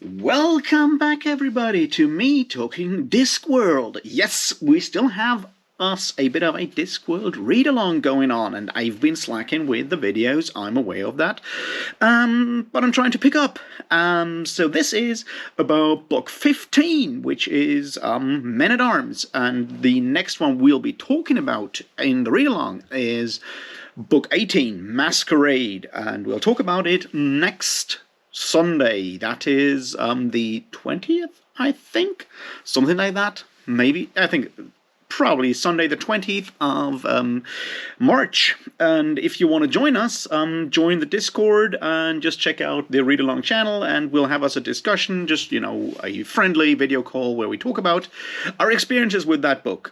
Welcome back, everybody, to me talking Discworld. Yes, we still have us a bit of a Discworld read-along going on, and I've been slacking with the videos, I'm aware of that, but I'm trying to pick up. So this is about book 15, which is Men-at-Arms, and the next one we'll be talking about in the read-along is book 18, Masquerade, and we'll talk about it next Sunday. That is the 20th, I think, something like that. Maybe, I think probably Sunday the 20th of March. And if you want to join us, join the Discord and just check out the Read Along channel, and we'll have us a discussion, just, you know, a friendly video call where we talk about our experiences with that book.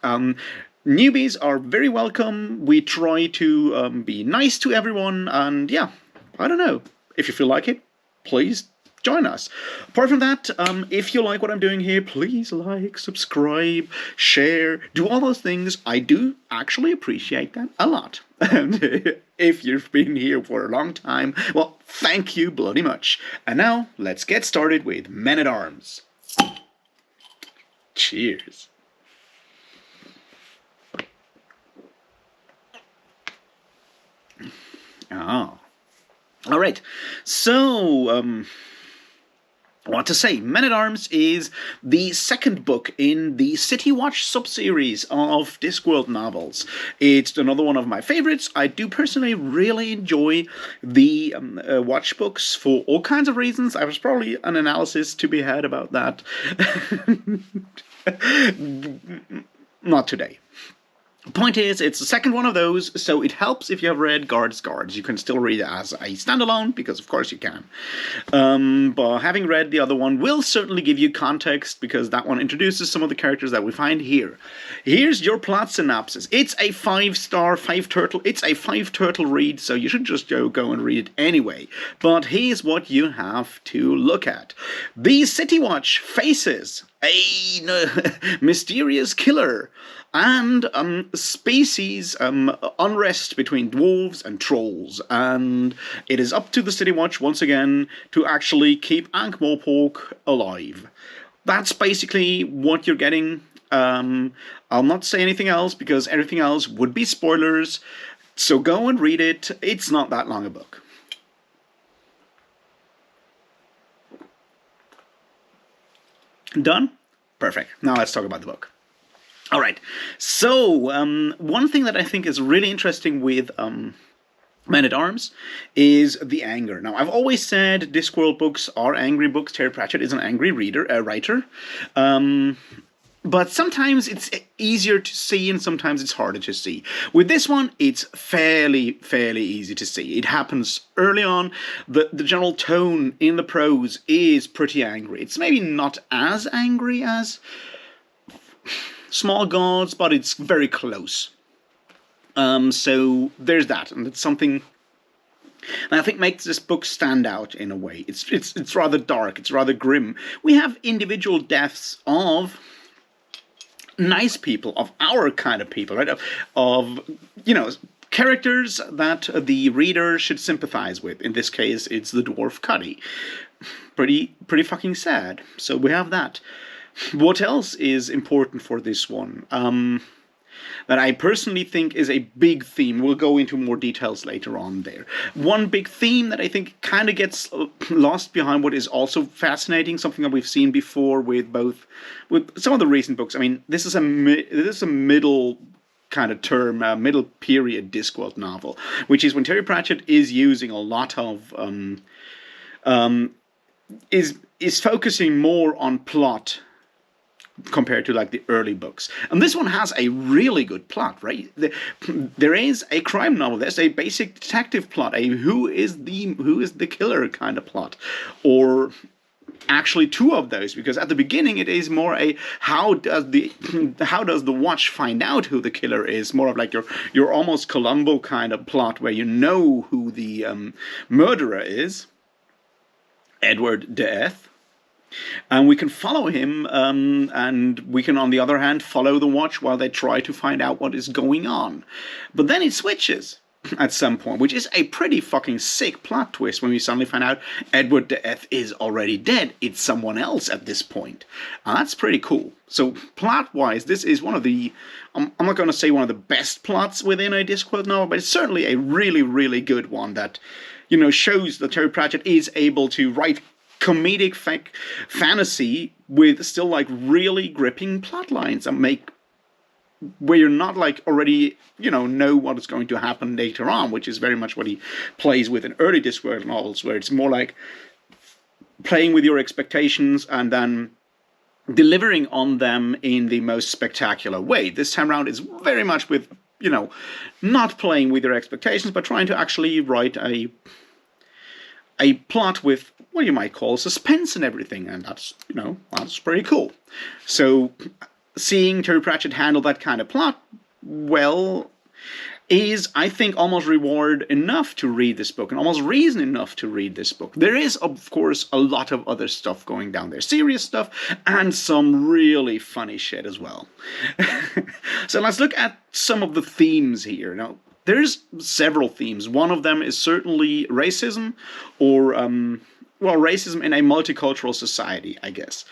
Newbies are very welcome. We try to be nice to everyone, and yeah, I don't know, if you feel like it, please join us. Apart from that, if you like what I'm doing here, please like, subscribe, share, do all those things. I do actually appreciate that a lot. And if you've been here for a long time, well, thank you bloody much. And now, let's get started with Men-at-Arms. Cheers. Oh. All right, so, what to say? Men-at-Arms is the second book in the City Watch subseries of Discworld novels. It's another one of my favorites. I do personally really enjoy the Watch books for all kinds of reasons. There's probably an analysis to be had about that. Not today. Point is, it's the second one of those, so it helps if you have read Guards. You can still read it as a standalone, because of course you can. But having read the other one will certainly give you context, because that one introduces some of the characters that we find here. Here's your plot synopsis. It's a 5-star, 5-turtle, it's a 5-turtle read, so you should just go and read it anyway. But here's what you have to look at. The City Watch faces a mysterious killer and species unrest between dwarves and trolls, and it is up to the City Watch once again to actually keep Ankh-Morpork alive. That's basically what you're getting. I'll not say anything else because everything else would be spoilers, so go and read it. It's not that long a book. Done? Perfect. Now let's talk about the book. All right. So, one thing that I think is really interesting with Men-at-Arms is the anger. Now, I've always said Discworld books are angry books. Terry Pratchett is an angry writer. But sometimes it's easier to see and sometimes it's harder to see. With this one, it's fairly easy to see. It happens early on. The general tone in the prose is pretty angry. It's maybe not as angry as Small Gods, but it's very close. So there's that, and it's something that I think makes this book stand out in a way. It's rather dark, it's rather grim. We have individual deaths of nice people, of our kind of people, right? Of you know, characters that the reader should sympathize with. In this case, it's the dwarf Cuddy. Pretty fucking sad. So we have that. What else is important for this one? That I personally think is a big theme. We'll go into more details later on there. One big theme that I think kind of gets lost behind what is also fascinating, something that we've seen before with some of the recent books. I mean, this is a middle kind of term, middle period Discworld novel, which is when Terry Pratchett is using a lot of is focusing more on plot compared to like the early books. And this one has a really good plot, right? There is a crime novel, there's a basic detective plot, a who is the killer kind of plot, or actually two of those, because at the beginning it is more a how does the Watch find out who the killer is, more of like your almost Columbo kind of plot where you know who the murderer is, Edward Death. And we can follow him, and we can, on the other hand, follow the Watch while they try to find out what is going on. But then it switches. at some point, which is a pretty fucking sick plot twist when we suddenly find out Edward the F is already dead. It's someone else at this point. That's pretty cool. So plot-wise, this is one of the, I'm not going to say one of the best plots within a Discworld novel, but it's certainly a really, really good one that, you know, shows that Terry Pratchett is able to write comedic fantasy with still like really gripping plot lines and make where you're not like already, you know what is going to happen later on, which is very much what he plays with in early Discworld novels, where it's more like playing with your expectations and then delivering on them in the most spectacular way. This time around is very much with, you know, not playing with your expectations, but trying to actually write a plot with what you might call suspense and everything, and that's, you know, that's pretty cool. So seeing Terry Pratchett handle that kind of plot well is, I think, almost reward enough to read this book, and almost reason enough to read this book. There is, of course, a lot of other stuff going down there, serious stuff, and some really funny shit as well. So let's look at some of the themes here. Now, there's several themes. One of them is certainly racism, or, well, racism in a multicultural society, I guess.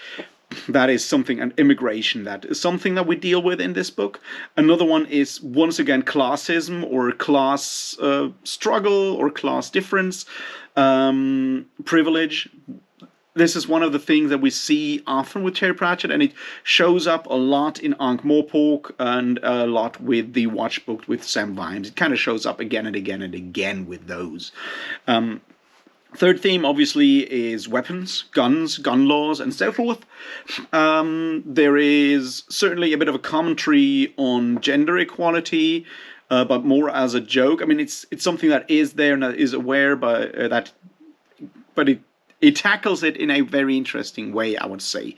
That is something, and immigration, that is something that we deal with in this book. Another one is, once again, classism, or class struggle, or class difference, privilege. This is one of the things that we see often with Terry Pratchett, and it shows up a lot in Ankh-Morpork and a lot with the Watch book with Sam Vimes. It kind of shows up again and again and again with those. Third theme, obviously, is weapons, guns, gun laws, and so forth. There is certainly a bit of a commentary on gender equality, but more as a joke. I mean, it's something that is there and that is aware, but it tackles it in a very interesting way, I would say.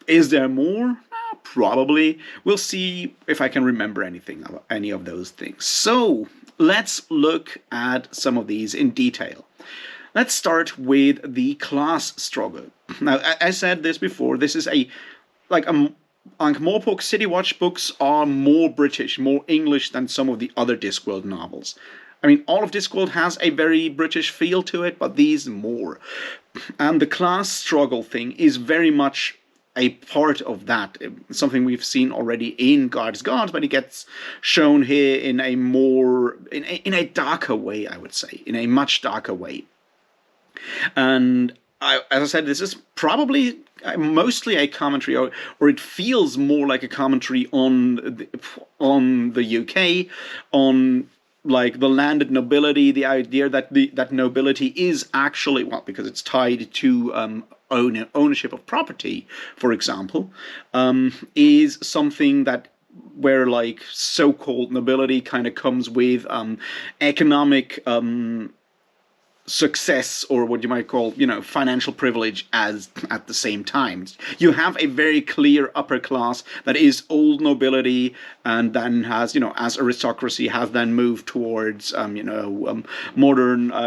Is there more? Probably. We'll see if I can remember any of those things. So let's look at some of these in detail. Let's start with the class struggle. Now, I said this before, this is Ankh-Morpork City Watch books are more British, more English than some of the other Discworld novels. I mean, all of Discworld has a very British feel to it, but these more. And the class struggle thing is very much a part of that. It's something we've seen already in Guards Gods, but it gets shown here in a more, in a darker way, I would say, in a much darker way. And as I said, this is probably mostly a commentary, or it feels more like a commentary on the UK, on like the landed nobility, the idea that that nobility is actually, well, because it's tied to ownership of property, for example, is something that where like so-called nobility kind of comes with economic success, or what you might call, financial privilege as at the same time. You have a very clear upper class that is old nobility, and then has, as aristocracy has then moved towards, modern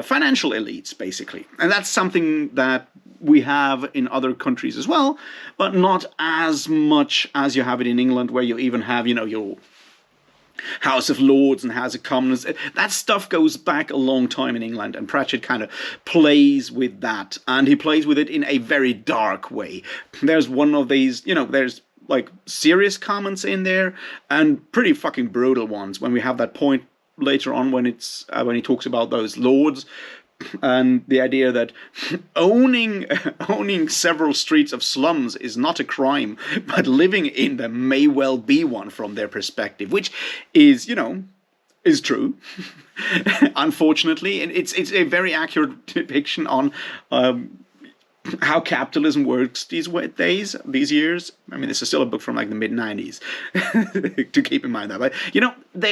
financial elites, basically. And that's something that we have in other countries as well, but not as much as you have it in England, where you even have, your House of Lords and House of Commons. That stuff goes back a long time in England, and Pratchett kind of plays with that, and he plays with it in a very dark way. There's one of these, there's like serious comments in there, and pretty fucking brutal ones when we have that point later on when it's when he talks about those lords, and the idea that owning several streets of slums is not a crime, but living in them may well be one from their perspective, which is, is true. Unfortunately, and it's a very accurate depiction on how capitalism works these years. I mean, this is still a book from like the mid-90s, to keep in mind that. But,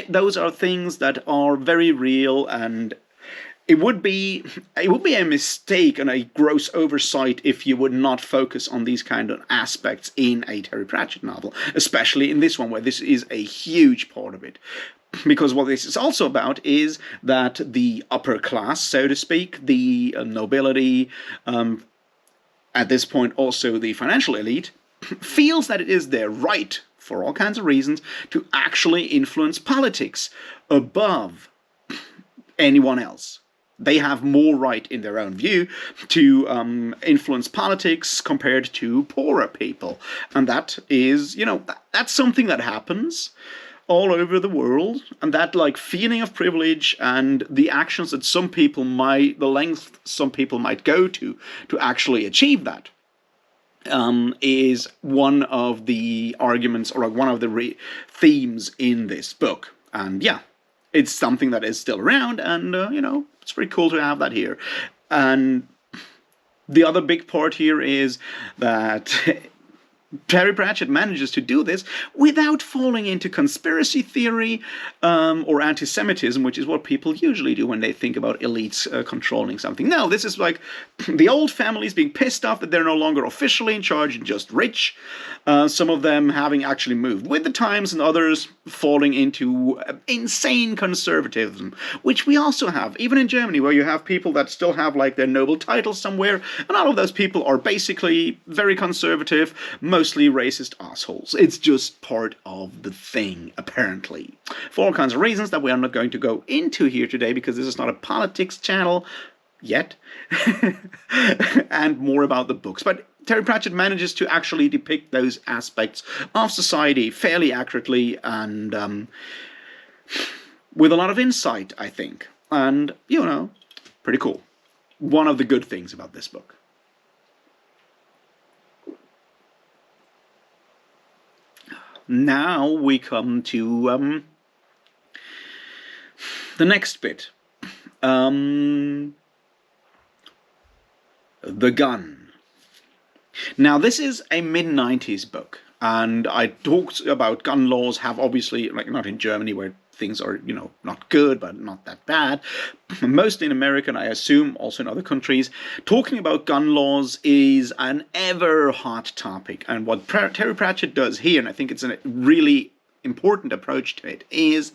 those are things that are very real, and it would be a mistake and a gross oversight if you would not focus on these kind of aspects in a Terry Pratchett novel, especially in this one, where this is a huge part of it. Because what this is also about is that the upper class, so to speak, the nobility, at this point also the financial elite, feels that it is their right, for all kinds of reasons, to actually influence politics above anyone else. They have more right, in their own view, to influence politics compared to poorer people. And that is, that's something that happens all over the world. And that, like, feeling of privilege and the actions that some people might, the length some people might go to actually achieve that, is one of the arguments, or one of the themes in this book. And yeah, it's something that is still around, and it's pretty cool to have that here. And the other big part here is that Terry Pratchett manages to do this without falling into conspiracy theory or anti-Semitism, which is what people usually do when they think about elites controlling something. No, this is like the old families being pissed off that they're no longer officially in charge and just rich. Some of them having actually moved with the times, and others falling into insane conservatism, which we also have, even in Germany, where you have people that still have like their noble titles somewhere, and all of those people are basically very conservative, mostly racist assholes. It's just part of the thing, apparently. For all kinds of reasons that we are not going to go into here today, because this is not a politics channel yet, and more about the books. But Terry Pratchett manages to actually depict those aspects of society fairly accurately and with a lot of insight, I think. And, pretty cool. One of the good things about this book. Now we come to the next bit. The gun. Now, this is a mid-90s book, and I talked about gun laws have obviously, like, not in Germany where things are, not good, but not that bad. Mostly in America, and I assume also in other countries, talking about gun laws is an ever-hot topic. And what Terry Pratchett does here, and I think it's a really important approach to it, is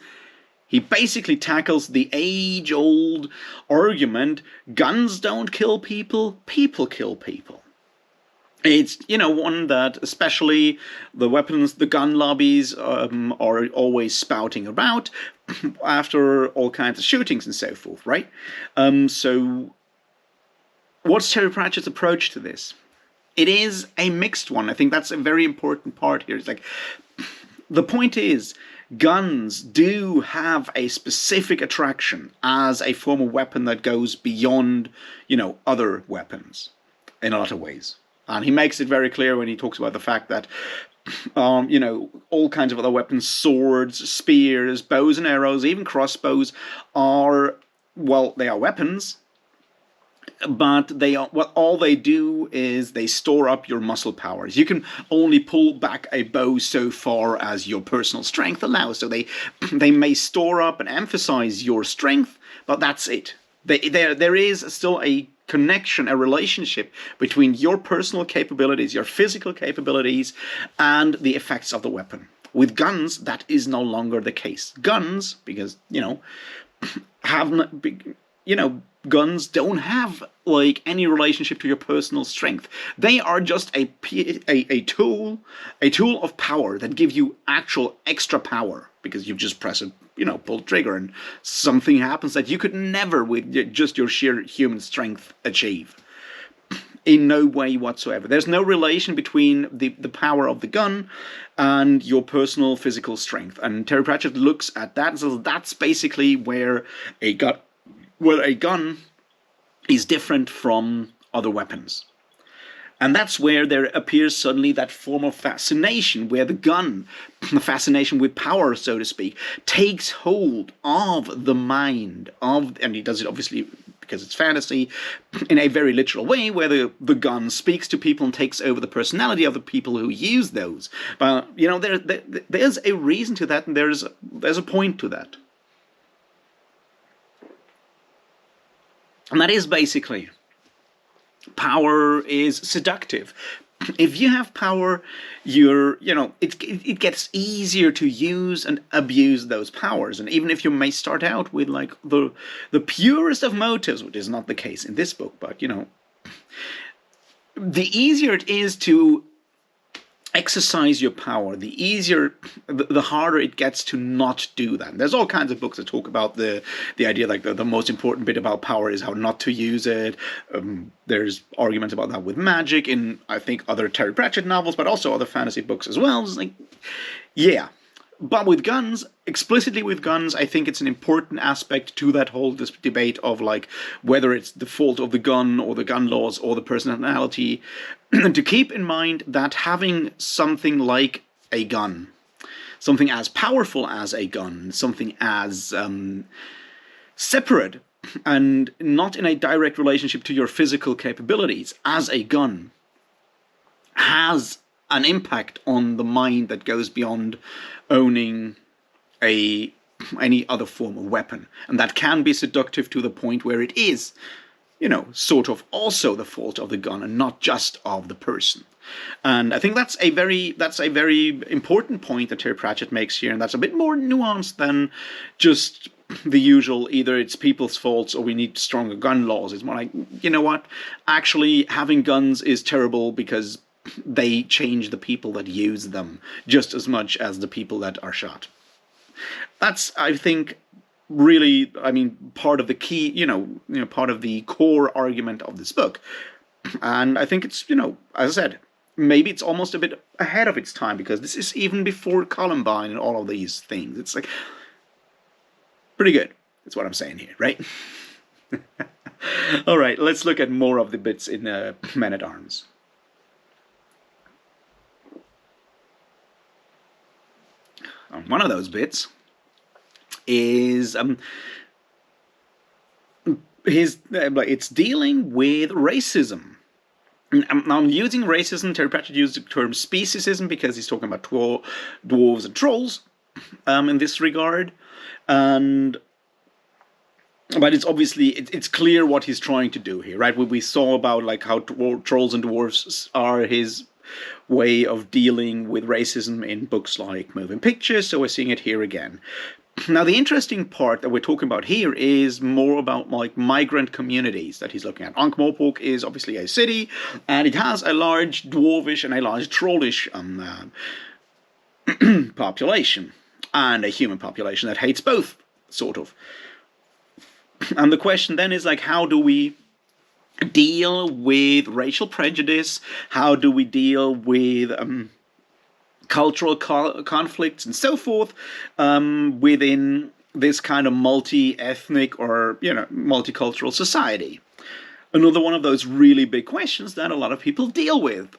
he basically tackles the age-old argument, guns don't kill people, people kill people. It's, one that especially the gun lobbies are always spouting about after all kinds of shootings and so forth, right? So what's Terry Pratchett's approach to this? It is a mixed one. I think that's a very important part here. It's like, the point is, guns do have a specific attraction as a form of weapon that goes beyond, other weapons in a lot of ways. And he makes it very clear when he talks about the fact that, all kinds of other weapons, swords, spears, bows and arrows, even crossbows are weapons, but all they do is they store up your muscle powers. You can only pull back a bow so far as your personal strength allows. So they may store up and emphasize your strength, but that's it. There is still a connection, a relationship between your personal capabilities, your physical capabilities, and the effects of the weapon. With guns, that is no longer the case. Guns, because, guns don't have, like, any relationship to your personal strength. They are just a tool of power that give you actual extra power, because you just press a, pull the trigger, and something happens that you could never, with just your sheer human strength, achieve. In no way whatsoever. There's no relation between the power of the gun and your personal physical strength. And Terry Pratchett looks at that, so that's basically where a gun is different from other weapons. And that's where there appears suddenly that form of fascination, where the gun, the fascination with power, so to speak, takes hold of the mind of, and he does it obviously because it's fantasy, in a very literal way, where the gun speaks to people and takes over the personality of the people who use those. But, there's a reason to that, and there's a point to that. And that is basically, power is seductive. If you have power, it gets easier to use and abuse those powers. And even if you may start out with, like, the purest of motives, which is not the case in this book, but, the easier it is to exercise your power, the harder it gets to not do that. There's all kinds of books that talk about the idea like the most important bit about power is how not to use it. There's arguments about that with magic in, I think, other Terry Pratchett novels, but also other fantasy books as well. It's like, yeah. But with guns, explicitly with guns, I think it's an important aspect to that whole debate of like whether it's the fault of the gun or the gun laws or the personality, to keep in mind that having something like a gun, something as powerful as a gun, something as separate and not in a direct relationship to your physical capabilities as a gun, has an impact on the mind that goes beyond owning any other form of weapon. And that can be seductive to the point where it is, sort of also the fault of the gun and not just of the person. And I think that's a very important point that Terry Pratchett makes here, and that's a bit more nuanced than just the usual, either it's people's faults or we need stronger gun laws. It's more like, you know what, actually having guns is terrible because they change the people that use them just as much as the people that are shot. That's, I think, really, part of the key, part of the core argument of this book. And I think it's, as I said, maybe it's almost a bit ahead of its time, because this is even before Columbine and all of these things. It's like, pretty good. That's what I'm saying here, right? All right, let's look at more of the bits in Men-at-Arms. One of those bits is it's dealing with racism. Now, I'm using racism. Terry Pratchett used the term speciesism because he's talking about dwarves and trolls in this regard, but it's obviously it's clear what he's trying to do here, right? We saw about like how trolls and dwarves are his way of dealing with racism in books like Moving Pictures, so we're seeing it here again. Now, the interesting part that we're talking about here is more about like migrant communities that he's looking at. Ankh-Morpork is obviously a city, and it has a large dwarvish and a large trollish population, and a human population that hates both, sort of. And the question then is like, how do we deal with racial prejudice? How do we deal with cultural conflicts and so forth within this kind of multi-ethnic or multicultural society? Another one of those really big questions that a lot of people deal with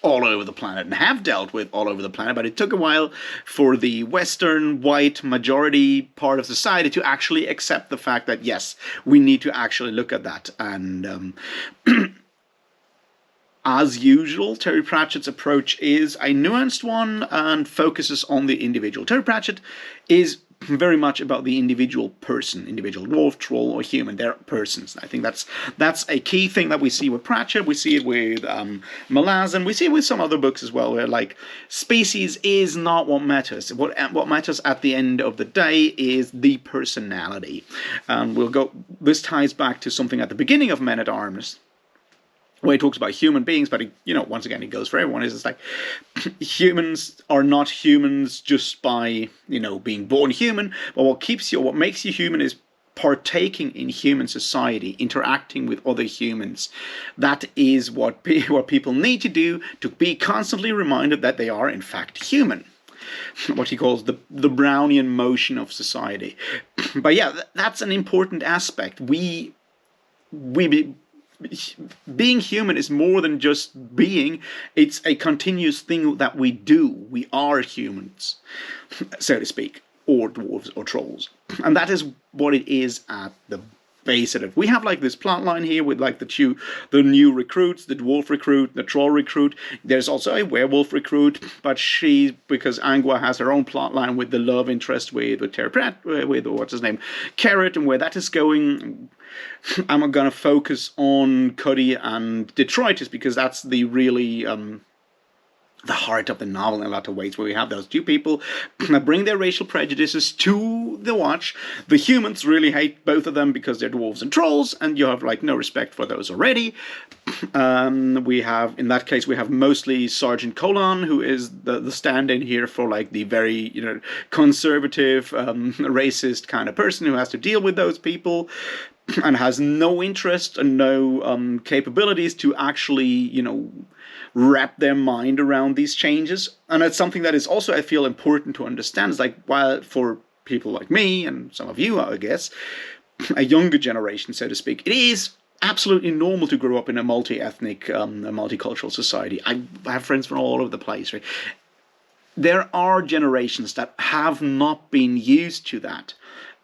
all over the planet and have dealt with all over the planet, but it took a while for the Western white majority part of society to actually accept the fact that yes, we need to actually look at that. And as usual, Terry Pratchett's approach is a nuanced one and focuses on the individual. Terry Pratchett is very much about the individual person, individual dwarf, troll, or human. They're persons. I think that's a key thing that we see with Pratchett. We see it with Malazan. We see it with some other books as well, where like species is not what matters. What matters at the end of the day is the personality. This ties back to something at the beginning of Men-at-Arms, where he talks about human beings, but once again, it goes for everyone. It's like humans are not humans just by being born human, but what makes you human is partaking in human society, interacting with other humans. That is what people need to do to be constantly reminded that they are in fact human. What he calls the Brownian motion of society. But yeah, that's an important aspect. Being human is more than just being. It's a continuous thing that we do. We are humans, so to speak, or dwarves or trolls. And that is what it is at the base of it. We have like this plot line here with like the new recruits, the dwarf recruit, the troll recruit. There's also a werewolf recruit, but because Anguia has her own plot line with the love interest with Terry Pratchett, with what's his name, Carrot, and where that is going. I'm going to focus on Cuddy and Detritus because that's the really the heart of the novel in a lot of ways, where we have those two people that bring their racial prejudices to the watch. The humans really hate both of them because they're dwarves and trolls, and you have like no respect for those already. We have, in that case, we have mostly Sergeant Colon, who is the stand-in here for like the very, conservative, racist kind of person who has to deal with those people and has no interest and no capabilities to actually, wrap their mind around these changes. And it's something that is also, I feel, important to understand. It's like, while for people like me and some of you, I guess, a younger generation, so to speak, it is absolutely normal to grow up in a multi-ethnic, a multicultural society. I have friends from all over the place, right? There are generations that have not been used to that.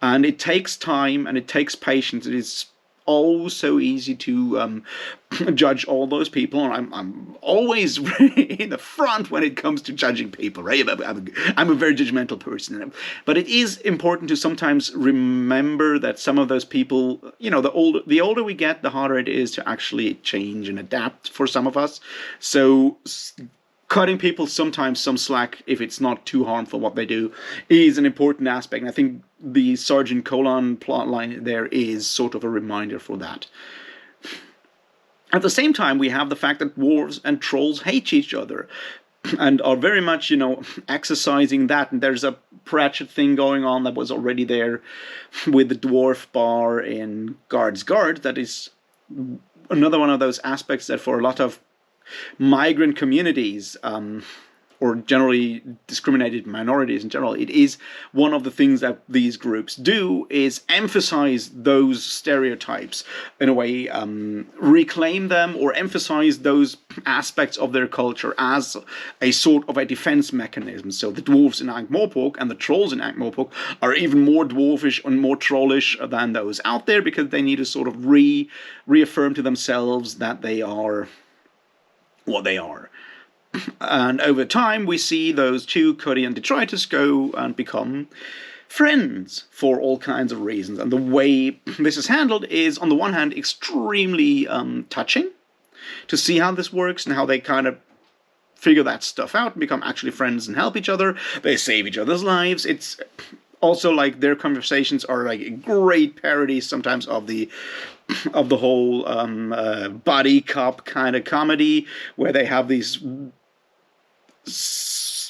And it takes time and it takes patience. It is oh so easy to judge all those people. And I'm always in the front when it comes to judging people, right? I'm a very judgmental person. But it is important to sometimes remember that some of those people, the older we get, the harder it is to actually change and adapt for some of us. So cutting people sometimes some slack, if it's not too harmful what they do, is an important aspect. And I think the Sergeant Colon plotline there is sort of a reminder for that. At the same time, we have the fact that dwarves and trolls hate each other and are very much, exercising that. And there's a Pratchett thing going on that was already there with the dwarf bar in Guard's Guard. That is another one of those aspects that for a lot of migrant communities, or generally discriminated minorities in general, it is one of the things that these groups do is emphasize those stereotypes in a way, reclaim them or emphasize those aspects of their culture as a sort of a defense mechanism. So the dwarves in Ankh-Morpork and the trolls in Ankh-Morpork are even more dwarfish and more trollish than those out there, because they need to sort of reaffirm to themselves that they are what they are. And over time, we see those two, Cuddy and Detritus, go and become friends for all kinds of reasons. And the way this is handled is, on the one hand, extremely touching to see how this works and how they kind of figure that stuff out and become actually friends and help each other. They save each other's lives. It's also like their conversations are like great parodies sometimes of the whole buddy cop kind of comedy, where they have these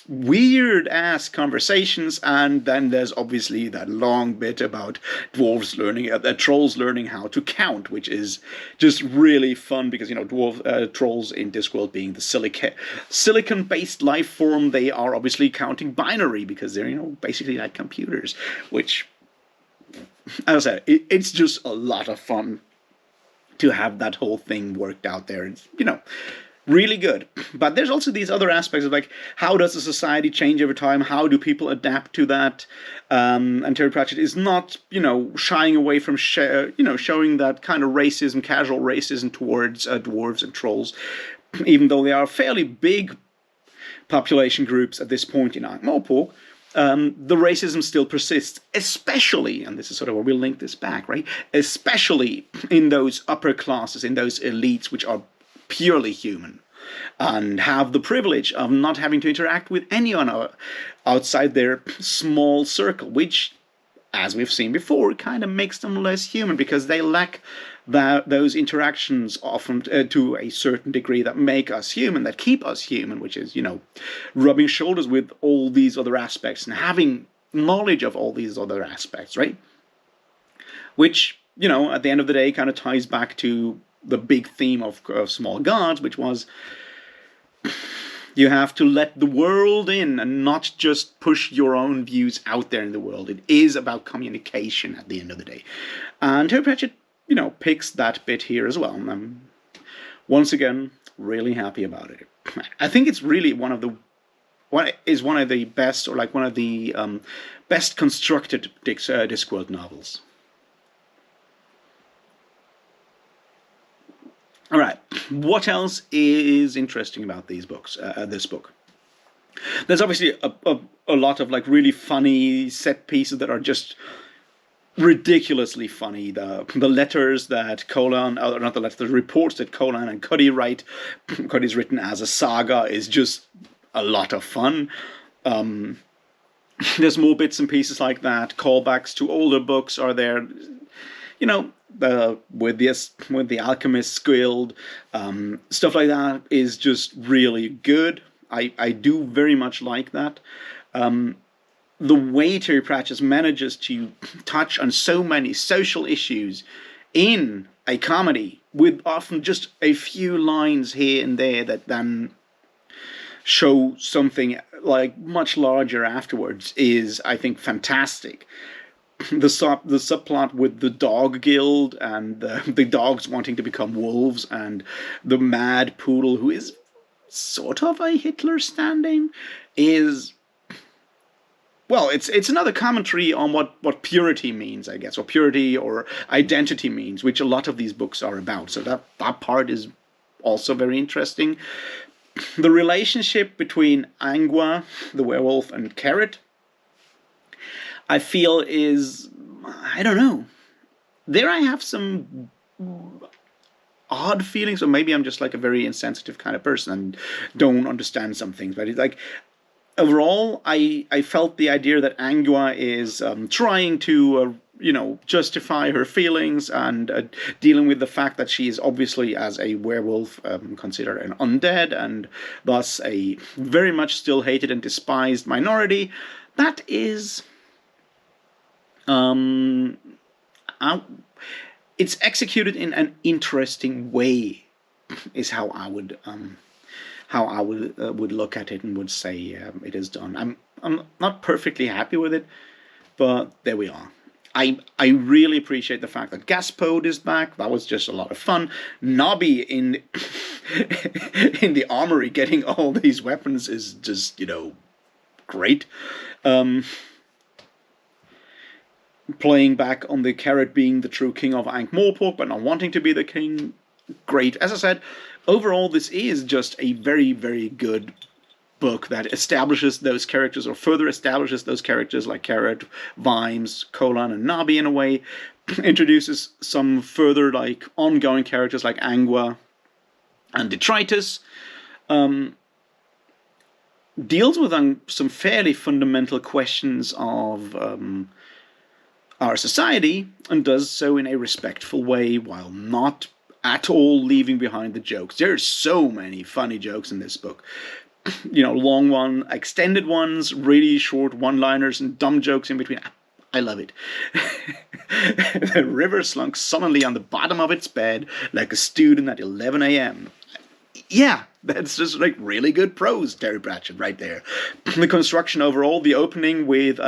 weird ass conversations, and then there's obviously that long bit about trolls learning how to count, which is just really fun because trolls in Discworld being the silicon-based life form, they are obviously counting binary because they're basically like computers, which, as I said, it's just a lot of fun to have that whole thing worked out there. It's, really good. But there's also these other aspects of like, how does a society change over time? How do people adapt to that? And Terry Pratchett is not, shying away from, showing that kind of racism, casual racism towards dwarves and trolls, even though they are fairly big population groups at this point in Ankh-Morpork. The racism still persists, especially, and this is sort of where we'll link this back, right? Especially in those upper classes, in those elites, which are purely human and have the privilege of not having to interact with anyone outside their small circle, which, as we've seen before, kind of makes them less human because they lack those interactions often to a certain degree that make us human, that keep us human, which is, rubbing shoulders with all these other aspects and having knowledge of all these other aspects, right? Which, at the end of the day kind of ties back to the big theme of Small Gods, which was you have to let the world in and not just push your own views out there in the world. It is about communication at the end of the day. And Terry Pratchett, picks that bit here as well. And I'm, once again, really happy about it. I think it's really one of the best, or like one of the best constructed Discworld novels. All right, what else is interesting about these books? This book, there's obviously a lot of like really funny set pieces that are just ridiculously funny. The letters that the reports that Colon and Cuddy write. Cuddy's written as a saga is just a lot of fun. There's more bits and pieces like that. Callbacks to older books are there. with the Alchemist's Guild, stuff like that is just really good. I do very much like that. The way Terry Pratchett manages to touch on so many social issues in a comedy with often just a few lines here and there that then show something like much larger afterwards is, I think, fantastic. The subplot with the dog guild and the dogs wanting to become wolves and the mad poodle who is sort of a Hitler standing is, well, it's another commentary on what purity means, I guess, or purity or identity means, which a lot of these books are about. So that part is also very interesting. The relationship between Anguia, the werewolf, and Carrot, I feel is, I don't know. There I have some odd feelings, or maybe I'm just like a very insensitive kind of person and don't understand some things. But it's like, overall, I felt the idea that Anguia is trying to, justify her feelings and dealing with the fact that she is obviously, as a werewolf, considered an undead and thus a very much still hated and despised minority. That is, it's executed in an interesting way, is how I would would look at it and would say it is done. I'm not perfectly happy with it, but there we are. I really appreciate the fact that Gaspode is back. That was just a lot of fun. Nobby in in the armory getting all these weapons is just, great. Playing back on the Carrot being the true king of Ankh-Morpork, but not wanting to be the king, great. As I said, overall, this is just a very, very good book that establishes those characters, or further establishes those characters like Carrot, Vimes, Colan, and Nobby in a way. Introduces some further like ongoing characters like Anguia and Detritus. Deals with some fairly fundamental questions of our society, and does so in a respectful way while not at all leaving behind the jokes. There's so many funny jokes in this book. Long one, extended ones, really short one-liners, and dumb jokes in between. I love it. The river slunk sullenly on the bottom of its bed like a student at 11 a.m. Yeah, that's just like really good prose, Terry Pratchett, right there. The construction overall, the opening with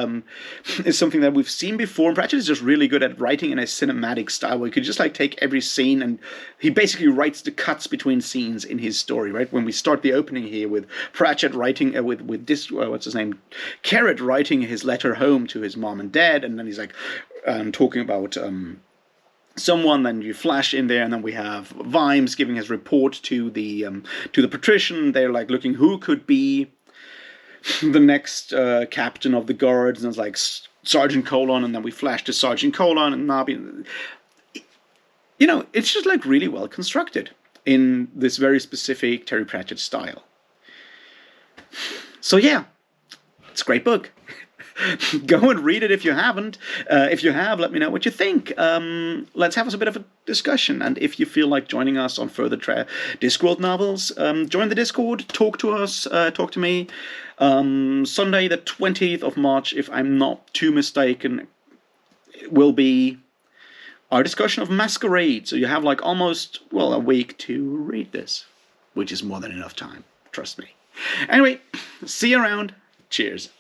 is something that we've seen before. And Pratchett is just really good at writing in a cinematic style where you could just like take every scene and he basically writes the cuts between scenes in his story, right? When we start the opening here with Pratchett writing with this what's his name, Carrot writing his letter home to his mom and dad, and then he's like talking about someone, then you flash in there, and then we have Vimes giving his report to the patrician. They're like looking who could be the next captain of the guards, and it's like Sergeant Colan, and then we flash to Sergeant Colan and Nobby. It's just like really well constructed in this very specific Terry Pratchett style. So yeah, it's a great book. Go and read it if you haven't. If you have, let me know what you think. Let's have us a bit of a discussion. And if you feel like joining us on further Discworld novels, join the Discord, talk to us, talk to me. Sunday the 20th of March, if I'm not too mistaken, will be our discussion of Masquerade. So you have like almost, a week to read this, which is more than enough time. Trust me. Anyway, see you around. Cheers.